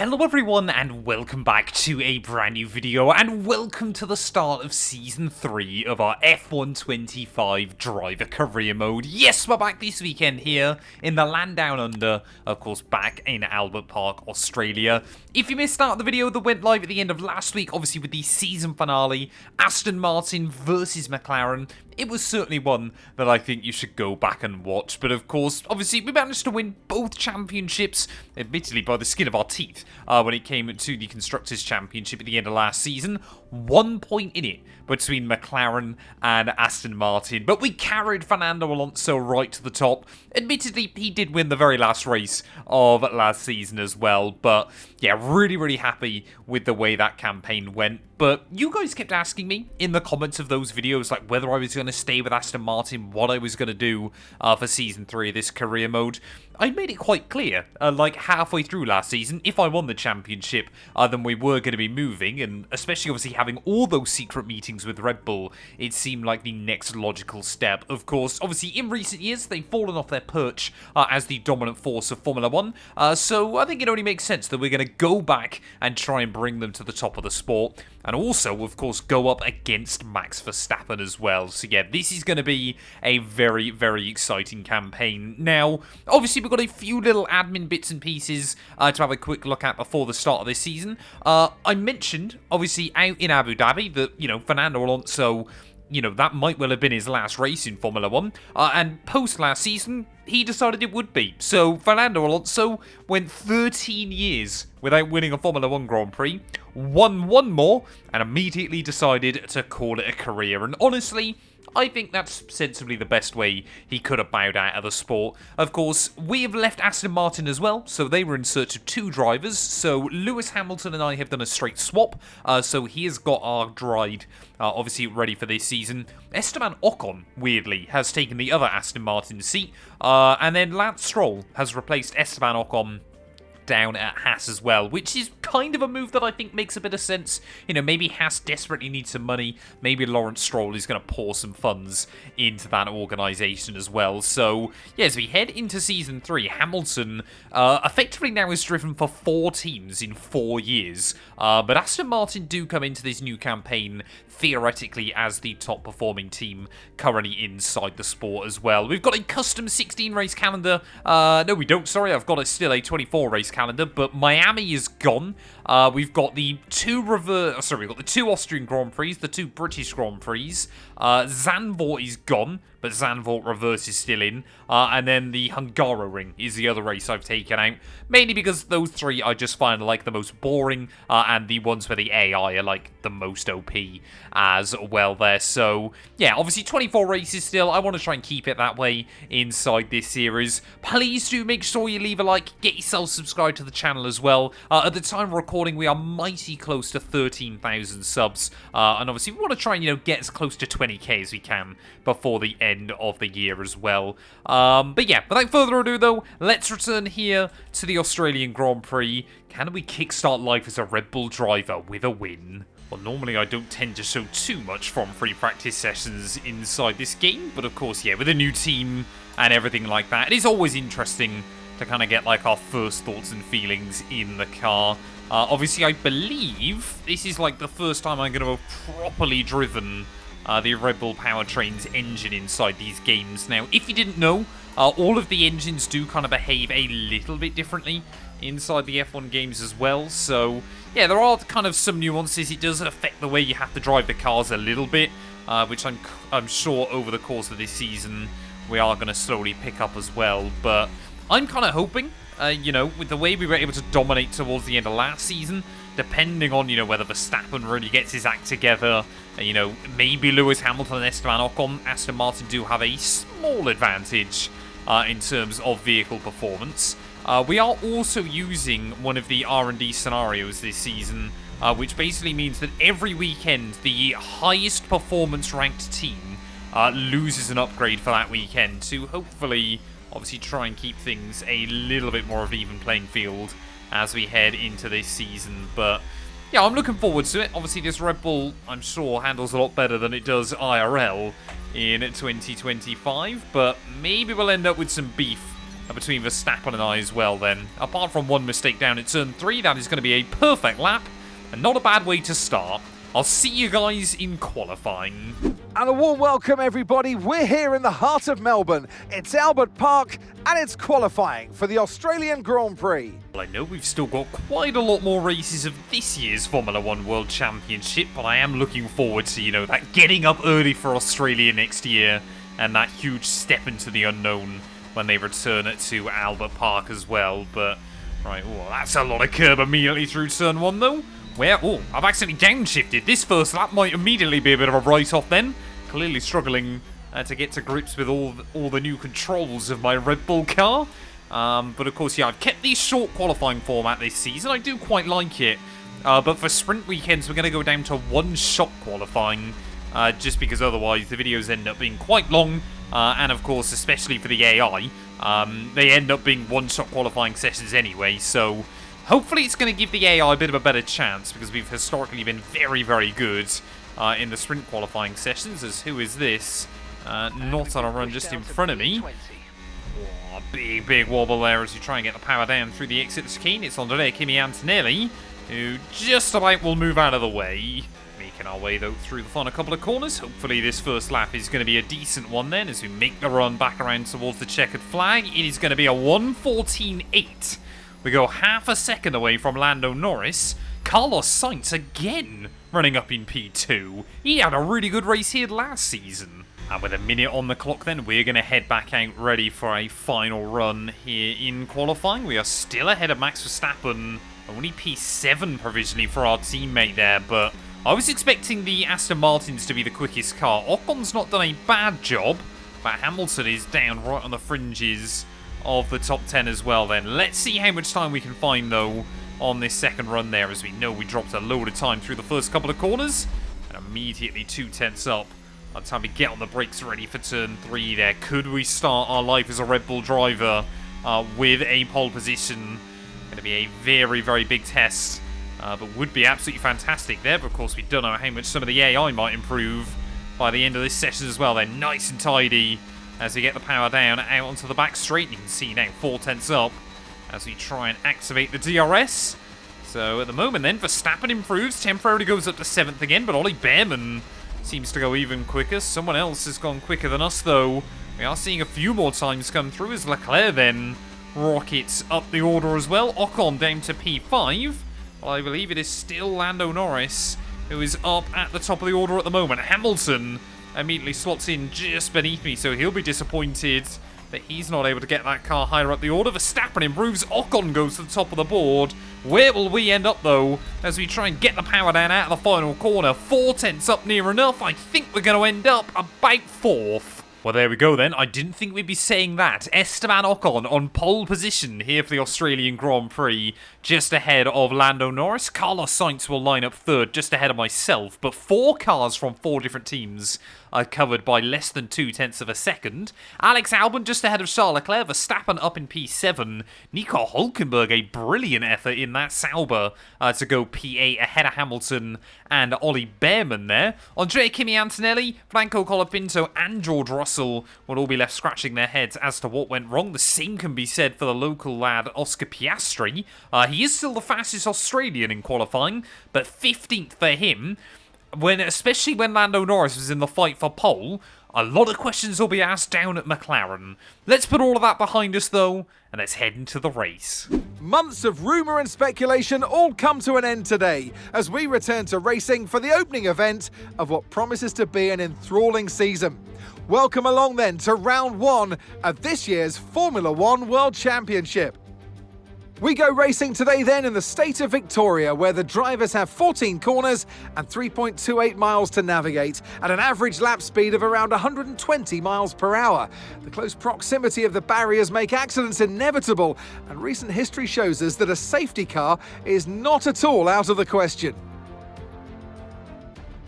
Hello everyone and welcome back to a brand new video and welcome to the start of Season 3 of our F125 Driver Career Mode. Yes, we're back this weekend here in the land down under, of course back in Albert Park, Australia. If you missed out the video that went live at the end of last week, obviously with the season finale, Aston Martin versus McLaren, it was certainly one that I think you should go back and watch. But of course, obviously we managed to win both championships, admittedly by the skin of our teeth, when it came to the Constructors' Championship at the end of last season. 1 point in it between McLaren and Aston Martin. But we carried Fernando Alonso right to the top. Admittedly, he did win the very last race of last season as well. But yeah, really happy with the way that campaign went. But you guys kept asking me in the comments of those videos, like whether I was going to stay with Aston Martin, what I was going to do for Season 3 of this career mode. I made it quite clear, like halfway through last season, if I won the championship, then we were going to be moving, and especially obviously having all those secret meetings with Red Bull, it seemed like the next logical step. Of course, obviously in recent years, they've fallen off their perch as the dominant force of Formula 1, so I think it only makes sense that we're going to go back and try and bring them to the top of the sport. And also, of course, go up against Max Verstappen as well. So yeah, this is going to be a very exciting campaign. Now, obviously, we've got a few little admin bits and pieces to have a quick look at before the start of this season. I mentioned, obviously, out in Abu Dhabi that, you know, Fernando Alonso, you know, that might well have been his last race in Formula 1. And post last season, he decided it would be. So Fernando Alonso went 13 years without winning a Formula 1 Grand Prix, won one more, and immediately decided to call it a career. And honestly, I think that's sensibly the best way he could have bowed out of the sport. Of course, we have left Aston Martin as well, so they were in search of two drivers. So Lewis Hamilton and I have done a straight swap, so he has got our ride obviously ready for this season. Esteban Ocon, weirdly, has taken the other Aston Martin seat, and then Lance Stroll has replaced Esteban Ocon down at Haas as well, which is kind of a move that I think makes a bit of sense. You know, maybe Haas desperately needs some money. Maybe Lawrence Stroll is going to pour some funds into that organisation as well. So, yeah, as we head into Season 3, Hamilton effectively now is driven for 4 teams in 4 years. But Aston Martin do come into this new campaign theoretically as the top performing team currently inside the sport as well. We've got a custom 16 race calendar. No, we don't. Sorry, I've got still a 24 race calendar, but Miami is gone. We've got the two Austrian Grand Prix, the 2 British Grand Prix. Zandvoort is gone, but Zandvoort Reverse is still in. And then the Hungaroring is the other race I've taken out, mainly because those 3 I just find like the most boring, and the ones where the AI are like the most OP as well there. So yeah, obviously 24 races still. I want to try and keep it that way inside this series. Please do make sure you leave a like, get yourself subscribed to the channel as well. At the time of recording, we are mighty close to 13,000 subs, and obviously we want to try and, you know, get as close to 20k as we can before the end of the year as well. But yeah, without further ado though, let's return here to the Australian Grand Prix. Can we kickstart life as a Red Bull driver with a win? Well, normally I don't tend to show too much from free practice sessions inside this game, but of course, yeah, with a new team and everything like that, it is always interesting to kind of get like our first thoughts and feelings in the car. Obviously, I believe this is like the first time I'm going to have properly driven the Red Bull powertrain's engine inside these games. Now, if you didn't know, all of the engines do kind of behave a little bit differently inside the F1 games as well. So, yeah, there are kind of some nuances. It does affect the way you have to drive the cars a little bit, which I'm sure over the course of this season we are going to slowly pick up as well. But I'm kind of hoping, you know, with the way we were able to dominate towards the end of last season, depending on, you know, whether Verstappen really gets his act together, you know, maybe Lewis Hamilton and Esteban Ocon, Aston Martin do have a small advantage in terms of vehicle performance. We are also using one of the R&D scenarios this season, which basically means that every weekend the highest performance ranked team loses an upgrade for that weekend to hopefully obviously try and keep things a little bit more of an even playing field as we head into this season. But yeah, I'm looking forward to it. Obviously this Red Bull, I'm sure, handles a lot better than it does IRL in 2025, but maybe we'll end up with some beef between Verstappen and I as well then. Apart from one mistake down at turn 3, that is going to be a perfect lap, and not a bad way to start. I'll see you guys in qualifying. And a warm welcome, everybody. We're here in the heart of Melbourne. It's Albert Park, and it's qualifying for the Australian Grand Prix. Well, I know we've still got quite a lot more races of this year's Formula 1 World Championship, but I am looking forward to, you know, that getting up early for Australia next year, and that huge step into the unknown when they return it to Albert Park as well. But, right, oh, that's a lot of curb immediately through turn 1, though. Where, oh, I've accidentally downshifted. This first lap might immediately be a bit of a write-off then. Clearly struggling to get to grips with all the new controls of my Red Bull car. But of course, yeah, I've kept the short qualifying format this season. I do quite like it. But for sprint weekends, we're going to go down to one-shot qualifying. Just because otherwise the videos end up being quite long. And of course, especially for the AI, they end up being one-shot qualifying sessions anyway. So hopefully it's going to give the AI a bit of a better chance, because we've historically been very, very good in the sprint qualifying sessions. As who is this? Not on a run just in front of me. Oh, big wobble there as you try and get the power down through the exit chicane. It's Andrea Kimi Antonelli, who just about will move out of the way. Making our way, though, through the final couple of corners. Hopefully this first lap is going to be a decent one then, as we make the run back around towards the checkered flag. It is going to be a 1:14.8. We go half a second away from Lando Norris. Carlos Sainz again running up in P2. He had a really good race here last season. And with a minute on the clock then, we're going to head back out ready for a final run here in qualifying. We are still ahead of Max Verstappen. Only P7 provisionally for our teammate there, but I was expecting the Aston Martins to be the quickest car. Ocon's not done a bad job, but Hamilton is down right on the fringes of the top 10 as well then. Let's see how much time we can find, though, on this second run there, as we know we dropped a load of time through the first couple of corners, and immediately 2/10 up. By the time we get on the brakes ready for turn 3 there, could we start our life as a Red Bull driver with a pole position? Going to be a very, very big test, but would be absolutely fantastic there. But of course, we don't know how much some of the AI might improve by the end of this session as well. They're nice and tidy as we get the power down out onto the back straight. You can see now 4/10 up as we try and activate the DRS. So at the moment then, Verstappen improves, temporarily goes up to 7th again, but Ollie Behrman seems to go even quicker. Someone else has gone quicker than us, though. We are seeing a few more times come through as Leclerc then rockets up the order as well. Ocon down to P5. Well, I believe it is still Lando Norris who is up at the top of the order at the moment. Hamilton immediately slots in just beneath me, so he'll be disappointed that he's not able to get that car higher up the order. Verstappen improves, Ocon goes to the top of the board. Where will we end up, though, as we try and get the power down out of the final corner? 4/10 up near enough. I think we're going to end up about 4th. Well, there we go then. I didn't think we'd be saying that. Esteban Ocon on pole position here for the Australian Grand Prix, just ahead of Lando Norris. Carlos Sainz will line up 3rd, just ahead of myself, but 4 cars from 4 different teams are covered by less than 2/10 of a second. Alex Albon just ahead of Charles Leclerc. Verstappen up in P7. Nico Hülkenberg, a brilliant effort in that Sauber to go P8 ahead of Hamilton and Ollie Behrman there. Andrea Kimi Antonelli, Franco Colapinto and George Russell will all be left scratching their heads as to what went wrong. The same can be said for the local lad Oscar Piastri. He is still the fastest Australian in qualifying, but 15th for him. Especially when Lando Norris was in the fight for pole, a lot of questions will be asked down at McLaren. Let's put all of that behind us, though, and let's head into the race. Months of rumour and speculation all come to an end today as we return to racing for the opening event of what promises to be an enthralling season. Welcome along then to round 1 of this year's Formula 1 World Championship. We go racing today then in the state of Victoria, where the drivers have 14 corners and 3.28 miles to navigate at an average lap speed of around 120 miles per hour. The close proximity of the barriers make accidents inevitable, and recent history shows us that a safety car is not at all out of the question.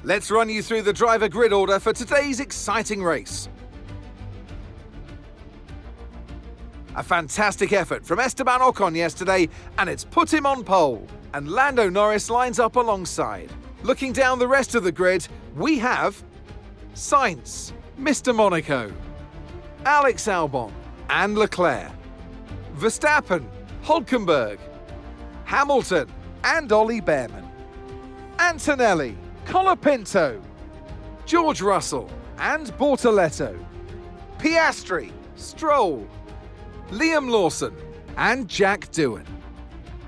Let's run you through the driver grid order for today's exciting race. A fantastic effort from Esteban Ocon yesterday, and it's put him on pole. And Lando Norris lines up alongside. Looking down the rest of the grid, we have Sainz, Mr. Monaco, Alex Albon and Leclerc. Verstappen, Hulkenberg, Hamilton and Ollie Behrman, Antonelli, Colapinto, George Russell and Bortoletto, Piastri, Stroll, Liam Lawson and Jack Doohan.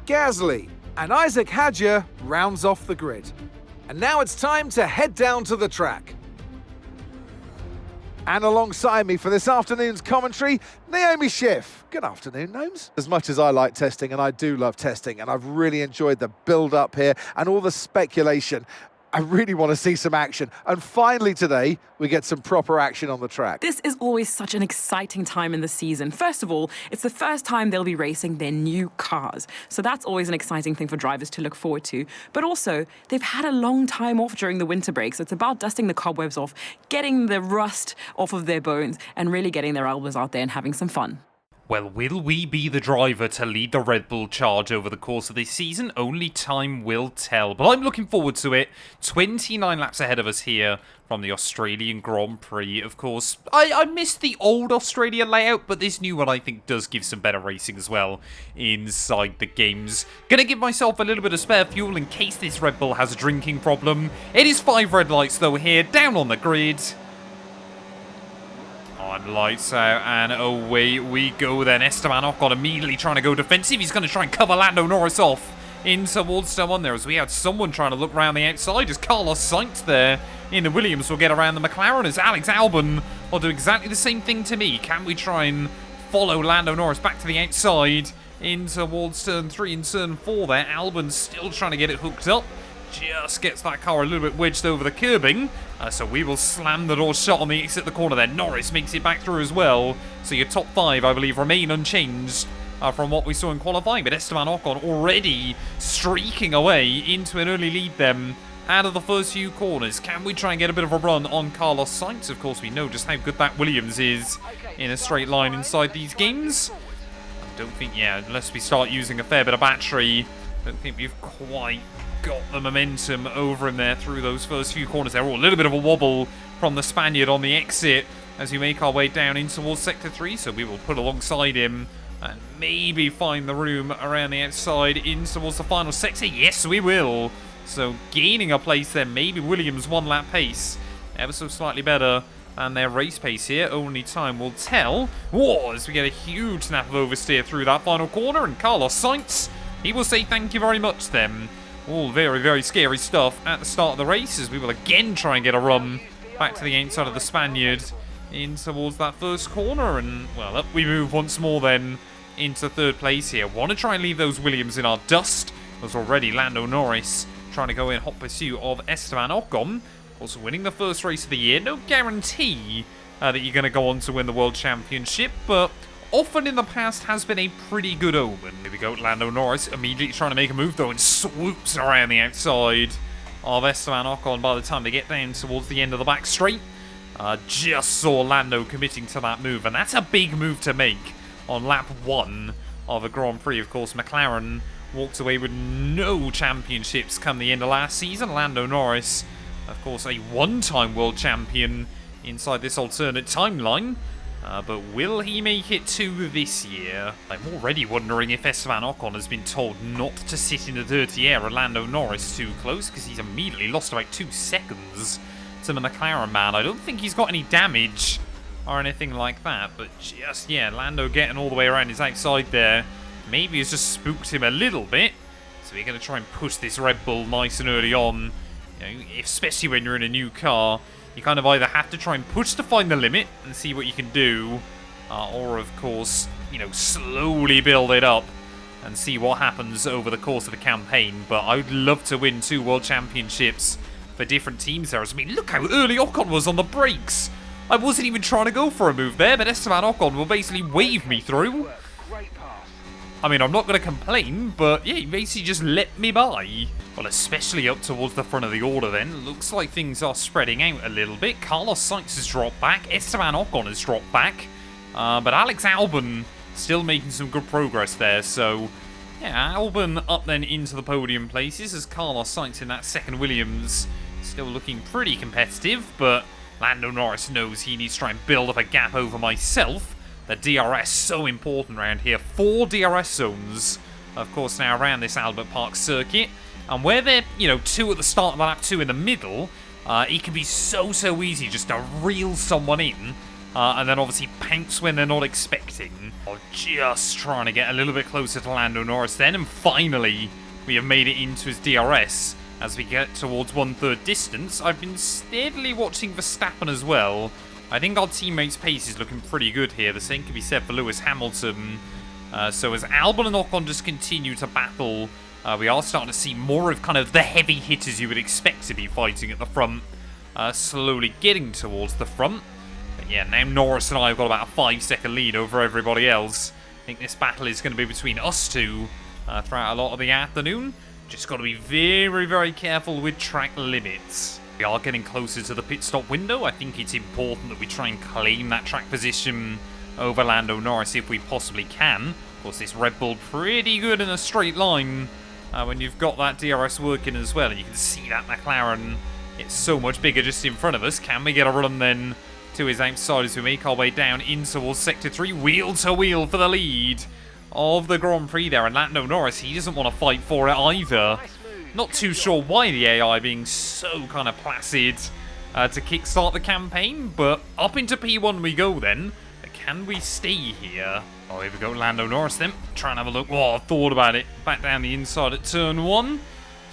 Gasly and Isaac Hadjar rounds off the grid. And now it's time to head down to the track. And alongside me for this afternoon's commentary, Naomi Schiff. Good afternoon, Gnomes. As much as I like testing, and I do love testing, and I've really enjoyed the build-up here and all the speculation, I really want to see some action. And finally today, we get some proper action on the track. This is always such an exciting time in the season. First of all, it's the first time they'll be racing their new cars. So that's always an exciting thing for drivers to look forward to. But also, they've had a long time off during the winter break. So it's about dusting the cobwebs off, getting the rust off of their bones, and really getting their elbows out there and having some fun. Well, will we be the driver to lead the Red Bull charge over the course of this season? Only time will tell. But I'm looking forward to it. 29 laps ahead of us here from the Australian Grand Prix, of course. I missed the old Australia layout, but this new one I think does give some better racing as well inside the games. Gonna give myself a little bit of spare fuel in case this Red Bull has a drinking problem. It is 5 red lights though here, down on the grid. On lights out, and away we go then. Esteban Ocon immediately trying to go defensive. He's going to try and cover Lando Norris off in towards someone there, as we had someone trying to look around the outside as Carlos Sainz there in the Williams will get around the McLaren, as Alex Albon will do exactly the same thing to me. Can we try and follow Lando Norris back to the outside in towards turn 3 and turn 4 there? Albon still trying to get it hooked up. Just gets that car a little bit wedged over the curbing. So we will slam the door shut on the exit of the corner there. Norris makes it back through as well. So your top 5, I believe, remain unchanged from what we saw in qualifying. But Esteban Ocon already streaking away into an early lead then out of the first few corners. Can we try and get a bit of a run on Carlos Sainz? Of course, we know just how good that Williams is in a straight line inside these games. I don't think, unless we start using a fair bit of battery, I don't think we've quite got the momentum over him there through those first few corners there. Oh, a little bit of a wobble from the Spaniard on the exit as we make our way down in towards Sector 3, so we will put alongside him and maybe find the room around the outside in towards the final sector. Yes, we will. So gaining a place there, maybe Williams 1 lap pace, ever so slightly better than their race pace here. Only time will tell. Whoa, as we get a huge snap of oversteer through that final corner, and Carlos Sainz, he will say thank you very much then. All very, very scary stuff at the start of the race, as we will again try and get a run back to the outside of the Spaniard in towards that first corner. And, well, up we move once more then into third place here. Want to try and leave those Williams in our dust. There's already Lando Norris trying to go in hot pursuit of Esteban Ocon. Also winning the first race of the year. No guarantee that you're going to go on to win the World Championship, but often in the past has been a pretty good omen. Here we go, Lando Norris immediately trying to make a move though, and swoops around the outside of Esteban Ocon by the time they get down towards the end of the back straight. Just saw Lando committing to that move, and that's a big move to make on lap 1 of the Grand Prix. Of course, McLaren walked away with no championships come the end of last season. Lando Norris, of course, a one-time world champion inside this alternate timeline. But will he make it to this year? I'm already wondering if Esteban Ocon has been told not to sit in the dirty air of Lando Norris too close, because he's immediately lost about 2 seconds to the McLaren man. I don't think he's got any damage or anything like that, but just, Lando getting all the way around his outside there. Maybe it's just spooked him a little bit. So we're going to try and push this Red Bull nice and early on. You know, especially when you're in a new car. You kind of either have to try and push to find the limit and see what you can do, or of course, slowly build it up and see what happens over the course of the campaign. But I would love to win 2 World Championships for different teams there. I mean, look how early Ocon was on the brakes. I wasn't even trying to go for a move there, but Esteban Ocon will basically wave me through. I mean, I'm not going to complain, but yeah, he basically just let me by. Well, especially up towards the front of the order then. Looks like things are spreading out a little bit. Carlos Sainz has dropped back. Esteban Ocon has dropped back. But Alex Albon still making some good progress there. So, yeah, Albon up then into the podium places as Carlos Sainz in that second Williams still looking pretty competitive. But Lando Norris knows he needs to try and build up a gap over myself. The DRS, so important around here. 4 DRS zones, of course, now around this Albert Park circuit. And where they're, 2 at the start of the lap, 2 in the middle, it can be so easy just to reel someone in. And then obviously pounce when they're not expecting. Or just trying to get a little bit closer to Lando Norris then. And finally, we have made it into his DRS. As we get towards 1/3 distance, I've been steadily watching Verstappen as well. I think our teammates' pace is looking pretty good here. The same can be said for Lewis Hamilton. So as Albon and Ocon just continue to battle, we are starting to see more of kind of the heavy hitters you would expect to be fighting at the front. Slowly getting towards the front. But yeah, now Norris and I have got about a 5-second lead over everybody else. I think this battle is going to be between us two throughout a lot of the afternoon. Just got to be very careful with track limits. We are getting closer to the pit stop window. I think it's important that we try and claim that track position over Lando Norris if we possibly can. Of course, this Red Bull pretty good in a straight line when you've got that DRS working as well. And you can see that McLaren, it's so much bigger just in front of us. Can we get a run then to his outside as we make our way down in towards Sector 3? Wheel to wheel for the lead of the Grand Prix there. And Lando Norris, he doesn't want to fight for it either. Not too sure why the AI being so kind of placid to kickstart the campaign, but up into P1 we go then. But can we stay here? Oh, here we go, Lando Norris then. Try and have a look. Oh, I thought about it. Back down the inside at turn 1.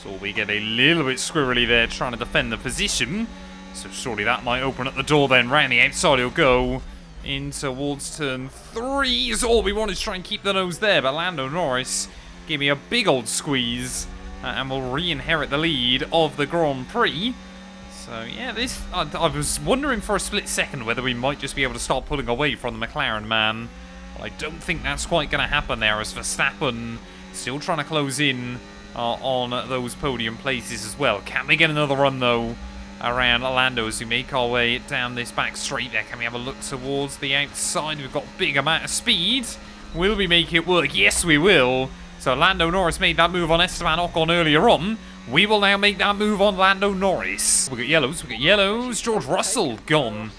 So we get a little bit squirrely there trying to defend the position. So surely that might open up the door then. Round the outside he'll go in towards turn 3. So all we want is try and keep the nose there, but Lando Norris give me a big old squeeze. And we'll re-inherit the lead of the Grand Prix. So, yeah, this I was wondering for a split second whether we might just be able to start pulling away from the McLaren man. But I don't think that's quite going to happen there, as Verstappen still trying to close in on those podium places as well. Can we get another run, though, around Lando as we make our way down this back straight there? Can we have a look towards the outside? We've got a big amount of speed. Will we make it work? Yes, we will. So Lando Norris made that move on Esteban Ocon earlier on. We will now make that move on Lando Norris. We got yellows. George Russell gone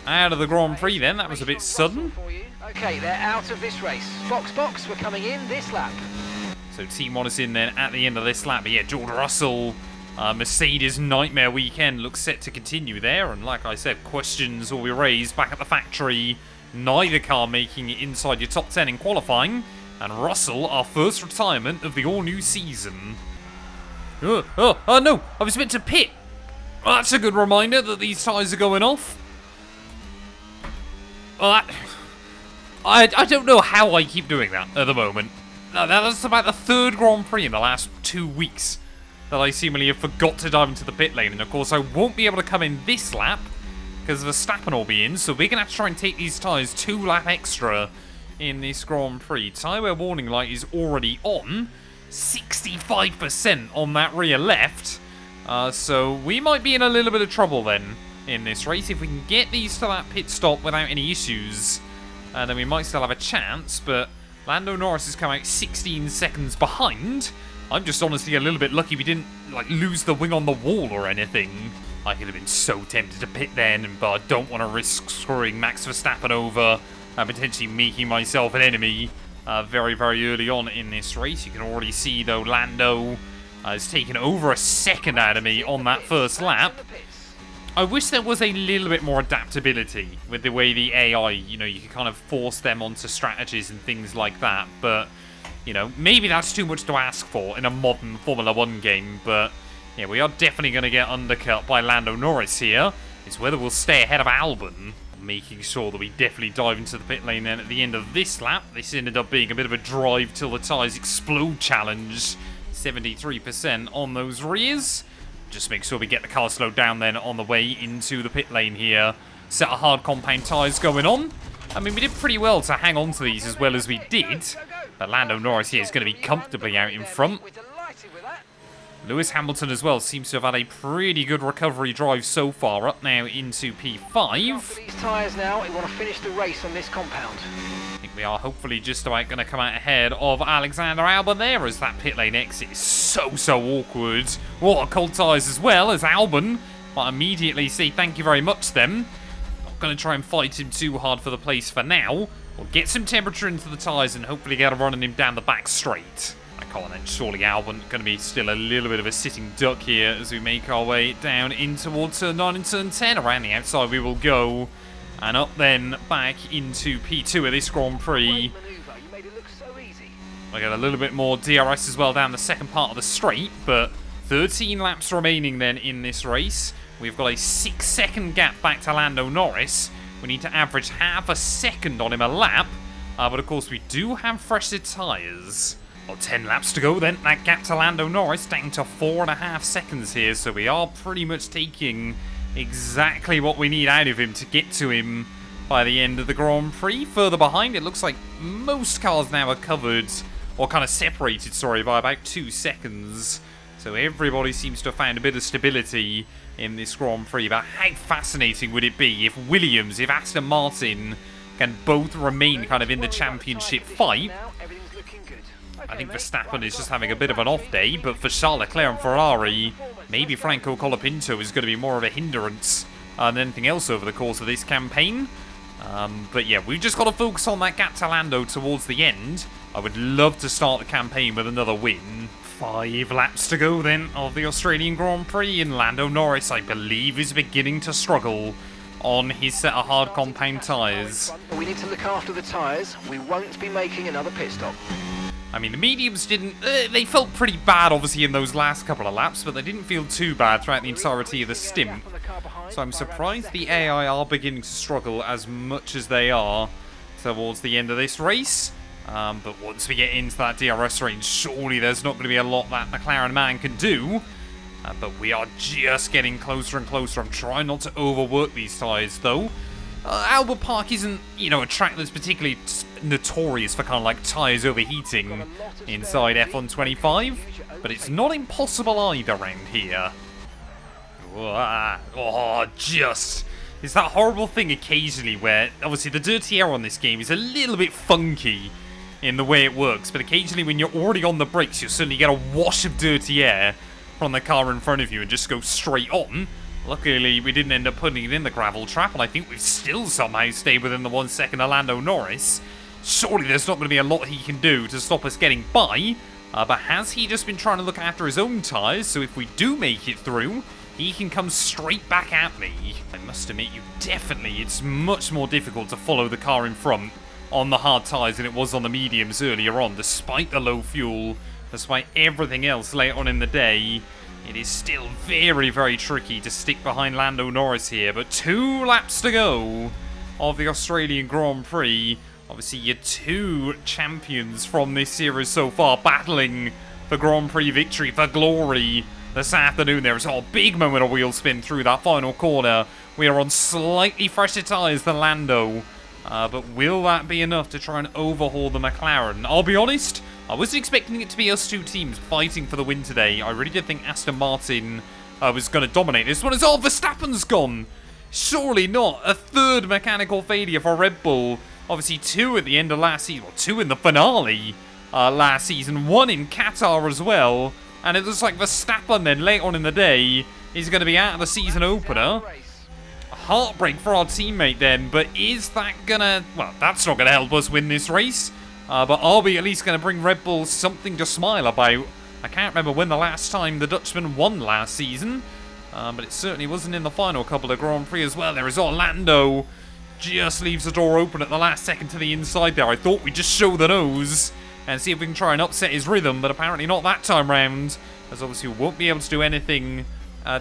out of the Grand Prix then. That was a bit sudden. Okay, they're out of this race. Box, we're coming in this lap. So Team 1 is in then at the end of this lap. But yeah, George Russell, Mercedes nightmare weekend looks set to continue there. And like I said, questions will be raised back at the factory. Neither car making it inside your top 10 in qualifying. And Russell, our first retirement of the all-new season. Oh, no, I was meant to pit. Well, that's a good reminder that these tyres are going off. Well, I don't know how I keep doing that at the moment. That's about the 3rd Grand Prix in the last 2 weeks that I seemingly have forgot to dive into the pit lane. And of course, I won't be able to come in this lap because Verstappen will be in. So we're going to have to try and take these tyres 2 laps extra in this Grand Prix. Tyre wear warning light is already on. 65% on that rear left. So we might be in a little bit of trouble then in this race. If we can get these to that pit stop without any issues, then we might still have a chance. But Lando Norris has come out 16 seconds behind. I'm just honestly a little bit lucky we didn't lose the wing on the wall or anything. I could have been so tempted to pit then, but I don't want to risk screwing Max Verstappen over. Potentially making myself an enemy very early on in this race. You can already see, though, Lando has taken over a second out of me on that first lap. I wish there was a little bit more adaptability with the way the AI, you can kind of force them onto strategies and things like that. But, maybe that's too much to ask for in a modern Formula 1 game. But, yeah, we are definitely going to get undercut by Lando Norris here. It's whether we'll stay ahead of Albon. Making sure that we definitely dive into the pit lane then at the end of this lap. This ended up being a bit of a drive till the tyres explode challenge. 73% on those rears. Just make sure we get the car slowed down then on the way into the pit lane here. Set of hard compound tyres going on. I mean, we did pretty well to hang on to these as well as we did. But Lando Norris here is going to be comfortably out in front. Lewis Hamilton as well seems to have had a pretty good recovery drive so far, up now into P5. These tyres now, we want to finish the race on this compound. I think we are hopefully just about going to come out ahead of Alexander Albon there, as that pit lane exit is so awkward. What cold tyres as well, as Albon might immediately say thank you very much then. not going to try and fight him too hard for the place for now. We'll get some temperature into the tyres and hopefully get a run on him down the back straight. Come on then, surely Albon going to be still a little bit of a sitting duck here as we make our way down in towards turn 9 and turn 10. Around the outside we will go. And up then back into P2 of this Grand Prix. We get a little bit more DRS as well down the second part of the straight, but 13 laps remaining then in this race. We've got a 6-second gap back to Lando Norris. We need to average half a second on him a lap, but of course we do have fresher tyres. Well, 10 laps to go then. That gap to Lando Norris down to 4.5 seconds here, so we are pretty much taking exactly what we need out of him to get to him by the end of the Grand Prix. Further behind, it looks like most cars now are covered, or kind of separated, sorry, by about 2 seconds. So everybody seems to have found a bit of stability in this Grand Prix. But how fascinating would it be if Williams, if Aston Martin can both remain kind of in the championship fight? I think Verstappen is just having a bit of an off day, but for Charles Leclerc and Ferrari, maybe Franco Colapinto is going to be more of a hindrance than anything else over the course of this campaign. But yeah, we've just got to focus on that gap to Lando towards the end. I would love to start the campaign with another win. 5 laps to go then of the Australian Grand Prix, and Lando Norris, I believe, is beginning to struggle on his set of hard compound tyres. We need to look after the tyres. We won't be making another pit stop. I mean, the mediums didn't... they felt pretty bad, obviously, in those last couple of laps, but they didn't feel too bad throughout the entirety of the stint. So I'm surprised the AI are beginning to struggle as much as they are towards the end of this race. But once we get into that DRS range, surely there's not going to be a lot that McLaren man can do. But we are just getting closer and closer. I'm trying not to overwork these tyres, though. Albert Park isn't, you know, a track that's particularly notorious for kind of like tyres overheating inside F1 25, but it's not impossible either around here. Oh, just... It's that horrible thing occasionally where, obviously, the dirty air on this game is a little bit funky in the way it works, but occasionally when you're already on the brakes, you'll suddenly get a wash of dirty air from the car in front of you and just go straight on. Luckily, we didn't end up putting it in the gravel trap, and I think we've still somehow stayed within the 1 second of Lando Norris. Surely there's not going to be a lot he can do to stop us getting by, but has he just been trying to look after his own tyres, so if we do make it through, he can come straight back at me. I must admit, it's much more difficult to follow the car in front on the hard tyres than it was on the mediums earlier on, despite the low fuel, despite everything else later on in the day. It is still very, very tricky to stick behind Lando Norris here, but 2 laps to go of the Australian Grand Prix. Obviously, your 2 champions from this series so far battling for Grand Prix victory, for glory this afternoon. There is a big moment of wheel spin through that final corner. We are on slightly fresher tyres than Lando, but will that be enough to try and overhaul the McLaren? I'll be honest, I wasn't expecting it to be us 2 teams fighting for the win today. I really did think Aston Martin was going to dominate this one. As Verstappen's gone. Surely not. A 3rd mechanical failure for Red Bull. Obviously 2 at the end of last season. Well, 2 in the finale last season. 1 in Qatar as well. And it looks like Verstappen then, late on in the day, is going to be out of the season opener. A heartbreak for our teammate then. But is that going to... Well, that's not going to help us win this race. But are we at least going to bring Red Bull something to smile about? I can't remember when the last time the Dutchman won last season. But it certainly wasn't in the final couple of Grand Prix as well. There is Orlando. Just leaves the door open at the last second to the inside there. I thought we'd just show the nose and see if we can try and upset his rhythm. But apparently not that time round. As obviously we won't be able to do anything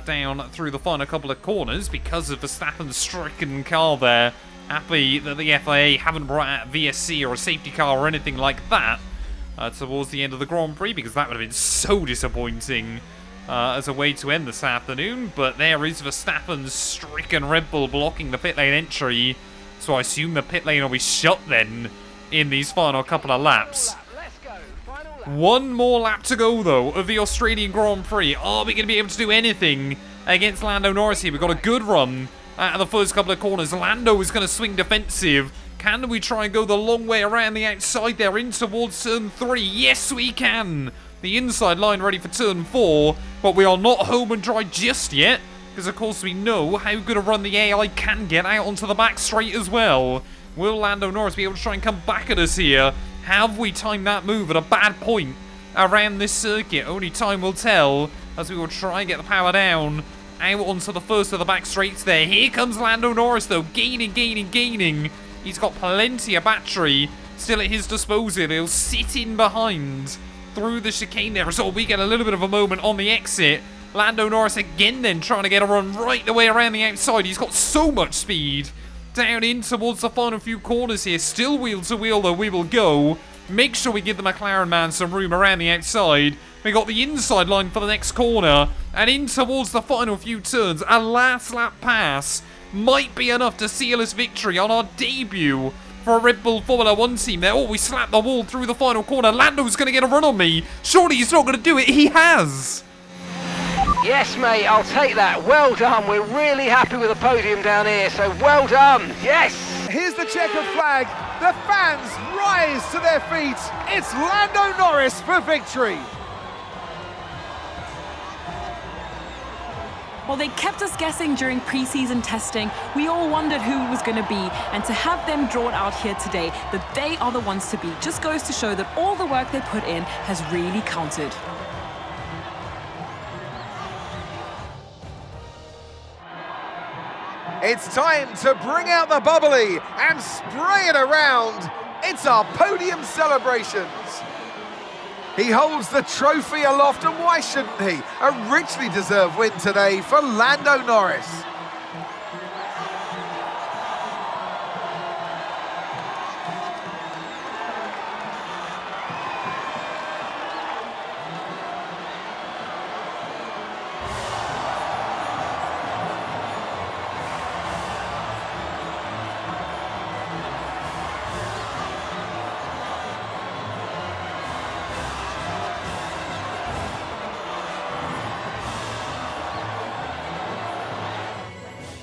down through the final couple of corners because of Verstappen's stricken car there. Happy that the FIA haven't brought out VSC or a safety car or anything like that towards the end of the Grand Prix, because that would have been so disappointing as a way to end this afternoon. But there is Verstappen's stricken Red Bull blocking the pit lane entry, so I assume the pit lane will be shut then in these final couple of laps. 1 more lap to go though of the Australian Grand Prix. Are we going to be able to do anything against Lando Norris here? We've got a good run out of the first couple of corners. Lando is going to swing defensive. Can we try and go the long way around the outside there in towards turn 3? Yes, we can. The inside line ready for turn 4, but we are not home and dry just yet, because of course we know how good a run the AI can get out onto the back straight as well. Will Lando Norris be able to try and come back at us here? Have we timed that move at a bad point around this circuit? Only time will tell, as we will try and get the power down out onto the first of the back straights there. Here comes Lando Norris though, gaining. He's got plenty of battery still at his disposal. He'll sit in behind through the chicane there. So we get a little bit of a moment on the exit. Lando Norris again then trying to get a run right the way around the outside. He's got so much speed down in towards the final few corners here. Still wheel to wheel though we will go. Make sure we give the McLaren man some room around the outside. We got the inside line for the next corner. And in towards the final few turns. A last lap pass might be enough to seal us victory on our debut for a Red Bull Formula 1 team there. Oh, we slapped the wall through the final corner. Lando's going to get a run on me. Surely he's not going to do it. He has. Yes, mate, I'll take that. Well done. We're really happy with the podium down here, so well done. Yes. Here's the checkered flag. The fans rise to their feet. It's Lando Norris for victory. Well, they kept us guessing during pre-season testing. We all wondered who it was going to be, and to have them drawn out here today, that they are the ones to beat, just goes to show that all the work they put in has really counted. It's time to bring out the bubbly and spray it around. It's our podium celebrations. He holds the trophy aloft, and why shouldn't he? A richly deserved win today for Lando Norris.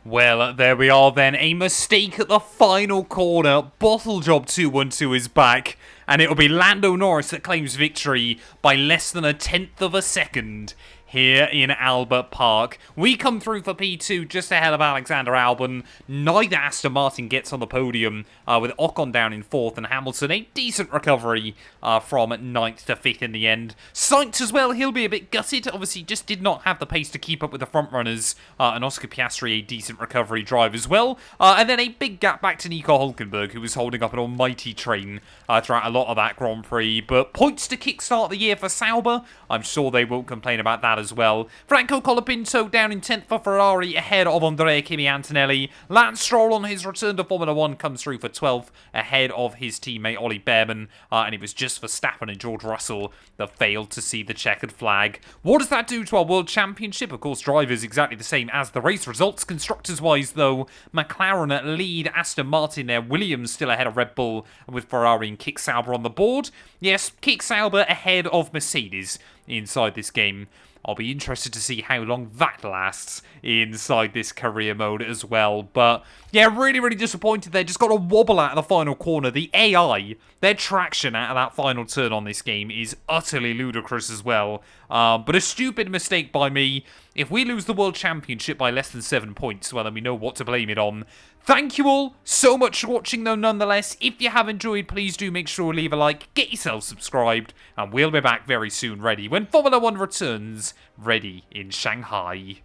Well, there we are then. A mistake at the final corner. Bottle Job 212 is back. And it'll be Lando Norris that claims victory by less than 1/10 of a second here in Albert Park. We come through for P2 just ahead of Alexander Albon. Neither Aston Martin gets on the podium with Ocon down in 4th and Hamilton a decent recovery from 9th to 5th in the end. Sainz as well, he'll be a bit gutted. Obviously just did not have the pace to keep up with the front runners. And Oscar Piastri a decent recovery drive as well. And then a big gap back to Nico Hülkenberg, who was holding up an almighty train throughout a lot of that Grand Prix. But points to kickstart the year for Sauber. I'm sure they won't complain about that as well. Franco Colapinto down in 10th for Ferrari ahead of Andrea Kimi Antonelli. Lance Stroll on his return to Formula 1 comes through for 12th ahead of his teammate Ollie Behrman. And it was just Verstappen and George Russell that failed to see the checkered flag. What does that do to our World Championship? Of course, drivers exactly the same as the race results. Constructors-wise, though, McLaren lead Aston Martin there. Williams still ahead of Red Bull with Ferrari and Kick Sauber on the board. Yes, Kick Sauber ahead of Mercedes inside this game. I'll be interested to see how long that lasts inside this career mode as well. But yeah, really disappointed there. Just got a wobble out of the final corner. The AI, their traction out of that final turn on this game is utterly ludicrous as well. But a stupid mistake by me. If we lose the World Championship by less than 7 points, well, then we know what to blame it on. Thank you all so much for watching, though, nonetheless. If you have enjoyed, please do make sure to leave a like, get yourself subscribed, and we'll be back very soon ready when Formula 1 returns, ready in Shanghai.